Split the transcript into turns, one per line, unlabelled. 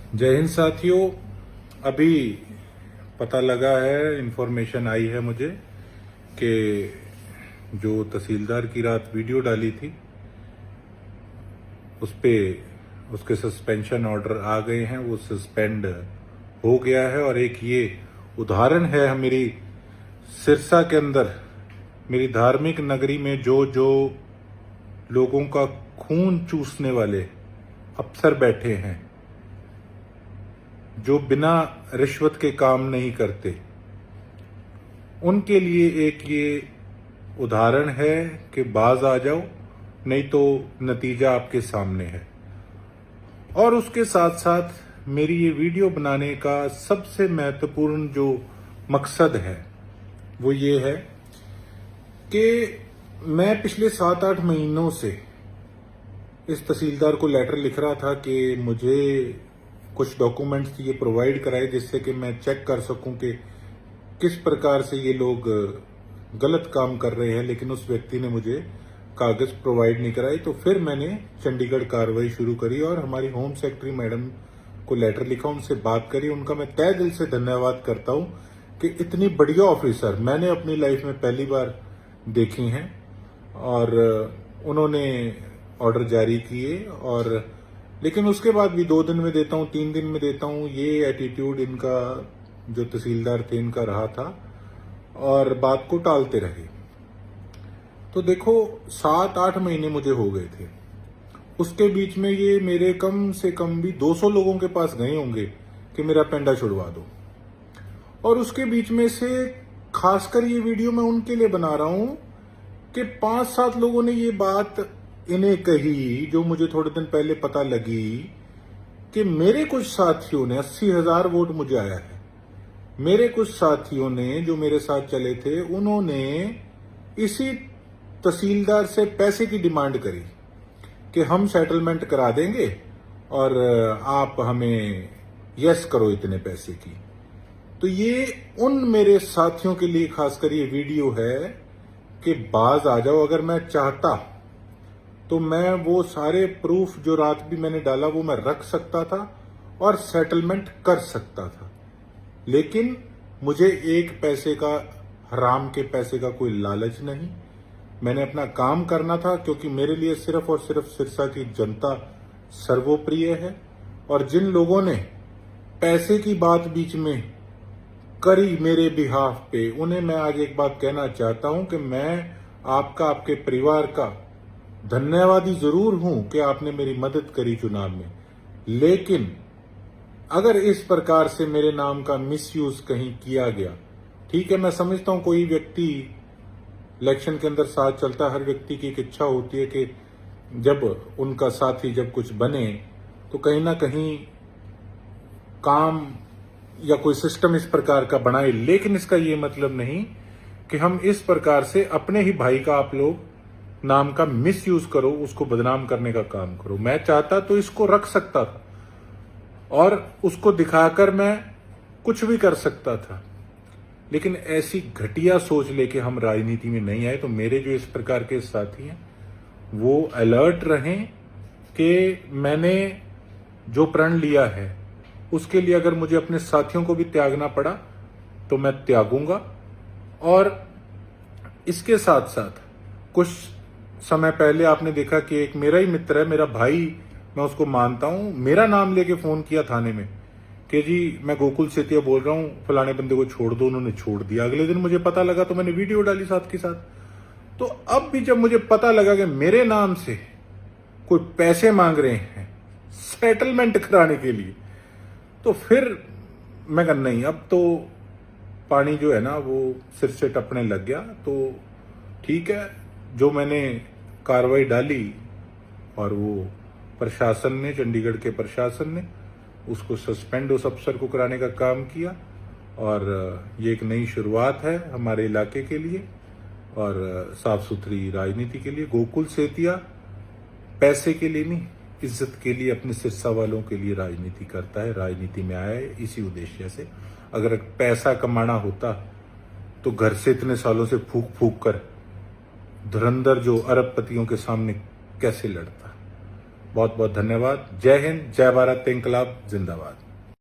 जय हिंद साथियों। अभी पता लगा है, इंफॉर्मेशन आई है मुझे कि जो तहसीलदार की रात वीडियो डाली थी उस पे उसके सस्पेंशन ऑर्डर आ गए हैं। वो सस्पेंड हो गया है। और एक ये उदाहरण है मेरी सिरसा के अंदर, मेरी धार्मिक नगरी में जो जो लोगों का खून चूसने वाले अफसर बैठे हैं, जो बिना रिश्वत के काम नहीं करते, उनके लिए एक ये उदाहरण है कि बाज आ जाओ, नहीं तो नतीजा आपके सामने है। और उसके साथ साथ मेरी ये वीडियो बनाने का सबसे महत्वपूर्ण जो मकसद है वो ये है कि मैं पिछले 7-8 महीनों से इस तहसीलदार को लेटर लिख रहा था कि मुझे कुछ डॉक्यूमेंट्स ये प्रोवाइड कराए जिससे कि मैं चेक कर सकूं कि किस प्रकार से ये लोग गलत काम कर रहे हैं। लेकिन उस व्यक्ति ने मुझे कागज प्रोवाइड नहीं कराई। तो फिर मैंने चंडीगढ़ कार्रवाई शुरू करी और हमारी होम सेक्रेटरी मैडम को लेटर लिखा, उनसे बात करी। उनका मैं तहे दिल से धन्यवाद करता हूं कि इतनी बढ़िया ऑफिसर मैंने अपनी लाइफ में पहली बार देखी हैं। और उन्होंने ऑर्डर जारी किए। और लेकिन उसके बाद भी 2 दिन में देता हूं, 3 दिन में देता हूं, ये एटीट्यूड इनका जो तहसीलदार थे इनका रहा था और बात को टालते रहे। तो देखो 7-8 महीने मुझे हो गए थे। उसके बीच में ये मेरे कम से कम भी 200 लोगों के पास गए होंगे कि मेरा पेंडा छुड़वा दो। और उसके बीच में से खासकर ये वीडियो मैं उनके लिए बना रहा हूं कि 5-7 लोगों ने ये बात इन्हें कही, जो मुझे थोड़े दिन पहले पता लगी कि मेरे कुछ साथियों ने 80,000 वोट मुझे आया है। मेरे कुछ साथियों ने जो मेरे साथ चले थे उन्होंने इसी तहसीलदार से पैसे की डिमांड करी कि हम सेटलमेंट करा देंगे और आप हमें यस करो इतने पैसे की। तो ये उन मेरे साथियों के लिए खासकर ये वीडियो है कि बाज आ जाओ। अगर मैं चाहता तो मैं वो सारे प्रूफ जो रात भी मैंने डाला वो मैं रख सकता था और सेटलमेंट कर सकता था। लेकिन मुझे एक पैसे का, हराम के पैसे का कोई लालच नहीं। मैंने अपना काम करना था क्योंकि मेरे लिए सिर्फ और सिर्फ सिरसा की जनता सर्वोप्रिय है। और जिन लोगों ने पैसे की बात बीच में करी मेरे बिहाफ पे, उन्हें मैं आज एक बात कहना चाहता हूं कि मैं आपका, आपके परिवार का धन्यवादी जरूर हूं कि आपने मेरी मदद करी चुनाव में। लेकिन अगर इस प्रकार से मेरे नाम का मिसयूज कहीं किया गया, ठीक है, मैं समझता हूं कोई व्यक्ति इलेक्शन के अंदर साथ चलता, हर व्यक्ति की एक इच्छा होती है कि जब उनका साथी जब कुछ बने तो कहीं ना कहीं काम या कोई सिस्टम इस प्रकार का बनाए। लेकिन इसका ये मतलब नहीं कि हम इस प्रकार से अपने ही भाई का आप लोग नाम का मिसयूज करो, उसको बदनाम करने का काम करो। मैं चाहता तो इसको रख सकता था और उसको दिखाकर मैं कुछ भी कर सकता था। लेकिन ऐसी घटिया सोच लेके हम राजनीति में नहीं आए। तो मेरे जो इस प्रकार के साथी हैं वो अलर्ट रहें कि मैंने जो प्रण लिया है उसके लिए अगर मुझे अपने साथियों को भी त्यागना पड़ा तो मैं त्यागूंगा। और इसके साथ साथ कुछ समय पहले आपने देखा कि एक मेरा ही मित्र है, मेरा भाई, मैं उसको मानता हूं, मेरा नाम लेके फोन किया थाने में कि जी मैं गोकुल सेतिया बोल रहा हूं, फलाने बंदे को छोड़ दो। उन्होंने छोड़ दिया। अगले दिन मुझे पता लगा तो मैंने वीडियो डाली साथ के साथ। तो अब भी जब मुझे पता लगा कि मेरे नाम से कोई पैसे मांग रहे हैं सेटलमेंट कराने के लिए, तो फिर मैं कहा नहीं, अब तो पानी जो है ना वो सिर से टपने लग गया। तो ठीक है, जो मैंने कार्रवाई डाली और वो प्रशासन ने, चंडीगढ़ के प्रशासन ने उसको सस्पेंड उस अफसर को कराने का काम किया। और ये एक नई शुरुआत है हमारे इलाके के लिए और साफ सुथरी राजनीति के लिए। गोकुल सेतिया पैसे के लिए नहीं, इज्जत के लिए, अपने सिरसा वालों के लिए राजनीति करता है, राजनीति में आया है इसी उद्देश्य से। अगर पैसा कमाना होता तो घर से इतने सालों से फूक फूक कर धुरंधर जो अरबपतियों के सामने कैसे लड़ता। बहुत बहुत धन्यवाद। जय हिंद, जय भारत, इनकलाब जिंदाबाद।